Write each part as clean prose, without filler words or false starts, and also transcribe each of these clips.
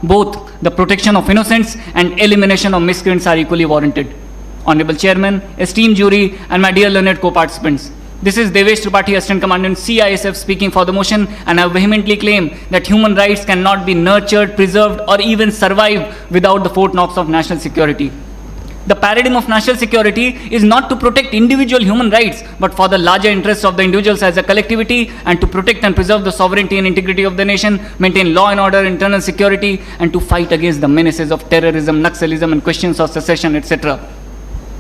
Both the protection of innocents and elimination of miscreants are equally warranted. Honorable Chairman, esteemed jury, and my dear learned co-participants, this is Devesh Tripathi, Assistant Commandant CISF, speaking for the motion, and I vehemently claim that human rights cannot be nurtured, preserved, or even survive without the Fort Knox of national security. The paradigm of national security is not to protect individual human rights, but for the larger interests of the individuals as a collectivity, and to protect and preserve the sovereignty and integrity of the nation, maintain law and order, internal security, and to fight against the menaces of terrorism, Naxalism, and questions of secession, etc.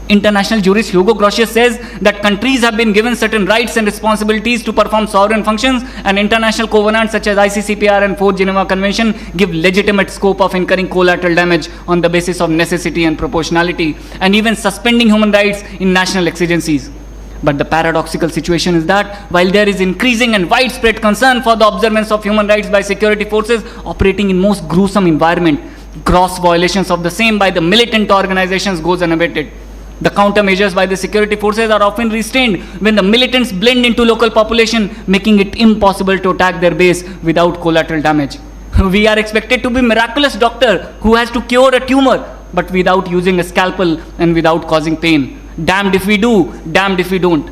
International jurist Hugo Grotius says that countries have been given certain rights and responsibilities to perform sovereign functions, and international covenants such as ICCPR and 4th Geneva Convention give legitimate scope of incurring collateral damage on the basis of necessity and proportionality, and even suspending human rights in national exigencies. But the paradoxical situation is that while there is increasing and widespread concern for the observance of human rights by security forces operating in most gruesome environment, gross violations of the same by the militant organizations goes unabated. The countermeasures by the security forces are often restrained when the militants blend into local population, making it impossible to attack their base without collateral damage. We are expected to be miraculous doctor who has to cure a tumor, but without using a scalpel and without causing pain. Damned if we do, damned if we don't.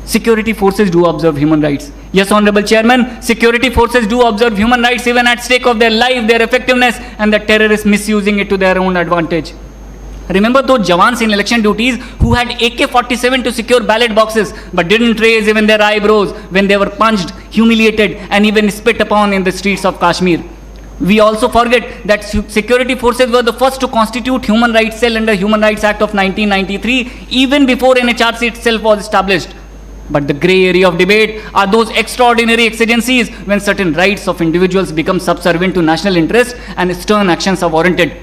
Security forces do observe human rights. Yes, Honorable Chairman, security forces do observe human rights even at stake of their life, their effectiveness, and the terrorists misusing it to their own advantage. Remember those Jawans in election duties who had AK-47 to secure ballot boxes but didn't raise even their eyebrows when they were punched, humiliated, and even spit upon in the streets of Kashmir. We also forget that security forces were the first to constitute Human Rights Cell under Human Rights Act of 1993, even before NHRC itself was established. But the grey area of debate are those extraordinary exigencies when certain rights of individuals become subservient to national interest and stern actions are warranted.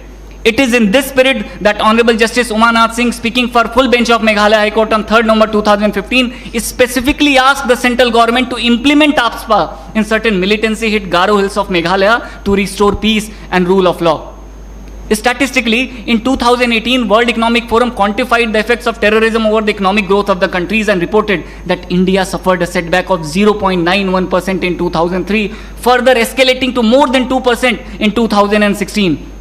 It is in this spirit that Honorable Justice Umanath Singh, speaking for full bench of Meghalaya High Court on 3rd November 2015, is specifically asked the central government to implement APSPA in certain militancy-hit Garo Hills of Meghalaya to restore peace and rule of law. Statistically, in 2018, World Economic Forum quantified the effects of terrorism over the economic growth of the countries and reported that India suffered a setback of 0.91% in 2003, further escalating to more than 2% in 2016.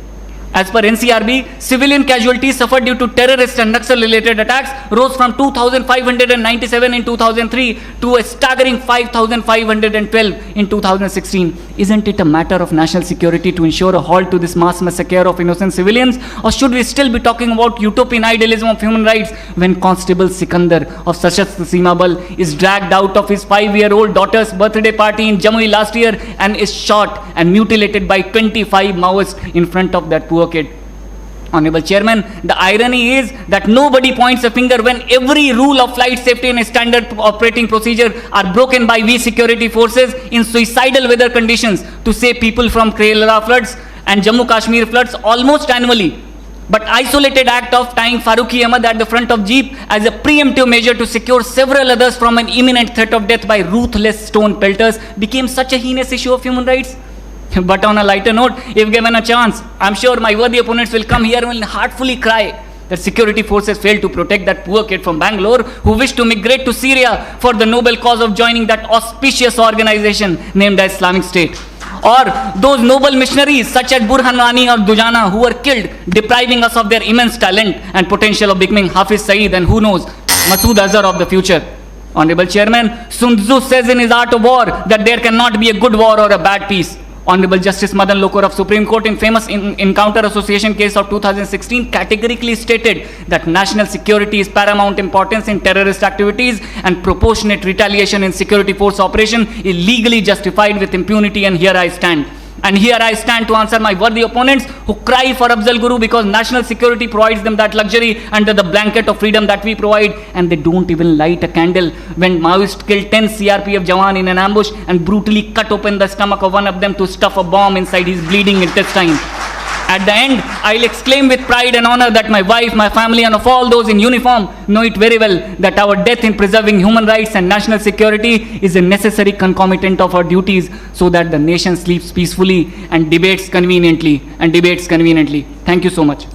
As per NCRB, civilian casualties suffered due to terrorist and Naxal-related attacks rose from 2,597 in 2003 to a staggering 5,512 in 2016. Isn't it a matter of national security to ensure a halt to this mass massacre of innocent civilians? Or should we still be talking about utopian idealism of human rights when Constable Sikandar of Sashastra Seema Bal is dragged out of his 5-year-old daughter's birthday party in Jamui last year and is shot and mutilated by 25 Maoists in front of that poor kid? Honorable Chairman, the irony is that nobody points a finger when every rule of flight safety and standard operating procedure are broken by we security forces in suicidal weather conditions to save people from Kerala floods and Jammu Kashmir floods almost annually. But isolated act of tying Farooqi Ahmad at the front of Jeep as a preemptive measure to secure several others from an imminent threat of death by ruthless stone pelters became such a heinous issue of human rights. But on a lighter note, if given a chance, I'm sure my worthy opponents will come here and will heartfully cry that security forces failed to protect that poor kid from Bangalore who wished to migrate to Syria for the noble cause of joining that auspicious organization named as Islamic State. Or those noble missionaries such as Burhan Wani or Dujana who were killed, depriving us of their immense talent and potential of becoming Hafiz Saeed and who knows, Masood Azhar of the future. Honorable Chairman, Sun Tzu says in his Art of War that there cannot be a good war or a bad peace. Honorable Justice Madan Lokar of Supreme Court in famous Encounter Association case of 2016 categorically stated that national security is paramount importance in terrorist activities and proportionate retaliation in security force operation is legally justified with impunity, and here I stand. And here I stand to answer my worthy opponents who cry for Afzal Guru because national security provides them that luxury under the blanket of freedom that we provide, and they don't even light a candle when Maoists killed 10 CRPF Jawan in an ambush and brutally cut open the stomach of one of them to stuff a bomb inside his bleeding intestine. At the end, I'll exclaim with pride and honor that my wife, my family, and of all those in uniform know it very well that our death in preserving human rights and national security is a necessary concomitant of our duties so that the nation sleeps peacefully and debates conveniently. Thank you so much.